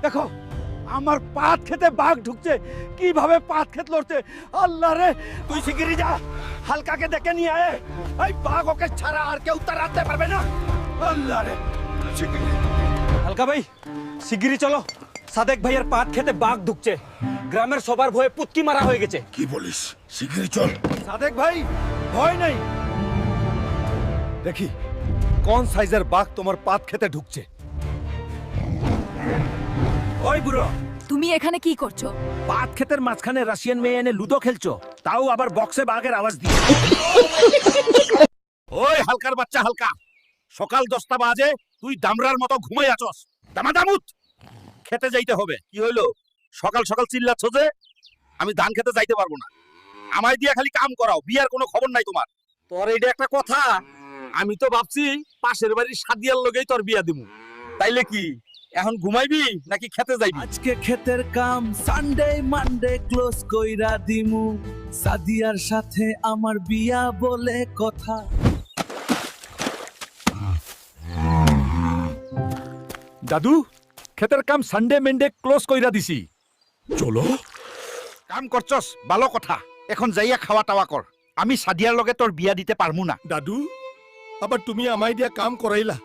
দেখো আমার পাত খেতে বাঘ ঢুকছে, কিভাবে পাত খেত লড়ছে। আল্লাহ রে, তুই শিগগিরই যা, হালকাকে ডেকে নিয়ে আয়। এই বাঘ ওকে ছাড়া আর কেউ তার রাখতে পারবে না। আল্লাহ রে, শিগগিরই। হালকা ভাই শিগগিরই চলো, সাদেক ভাইয়ের পাট খেতে বাঘ ঢুকছে, গ্রামের সবার ভয়ে পুতকি মারা হয়ে গেছে। কি বলিস? শিগগিরই চল। সাদেক ভাই, ভয় নেই, দেখি কোন সাইজের বাঘ তোমার পাত খেতে ঢুকছে। ওই বুড়ো, তুমি এখানে কি করছো? পাট ক্ষেতের মাঝখানে রাশিয়ান মেয়ে এনে লুডো খেলছো, তাও আবার বক্সে বাঘের আওয়াজ দিয়ে। ওই হালকার বাচ্চা হালকা, সকাল 10টা বাজে তুই দামরার মতো ঘুমাই আছস। দামাদামুত, খেতে যাইতে হবে। কি হইলো? সকাল সকাল চিল্লাচ্ছ যে? আমি ধান খেতে যাইতে পারবো না। আমায় দিয়া খালি কাম করাও, বিয়ার কোনো খবর নাই তোমার। তোর এইটা একটা কথা? আমি তো ভাবছি পাশের বাড়ির সাদিয়ার লগেই তোর বিয়া দিমু। তাইলে কি এখন ঘুমাইবি নাকি খেতে যাইবি? আজকে ক্ষেতের কাম সানডে মানডে ক্লোজ কইরা দিমু, সাদিয়ার সাথে আমার বিয়া বলে কথা। দাদু, ক্ষেতের কাম সানডে মেন্ডে ক্লোজ কইরা দিছি। চলো। কাম করছস ভালো কথা, এখন যাইয়া খাওয়া টাওয়া কর। আমি সাদিয়ার লগে তোর বিয়া দিতে পারমু না। দাদু, আবার তুমি আমায় দিয়া কাম করাইলা।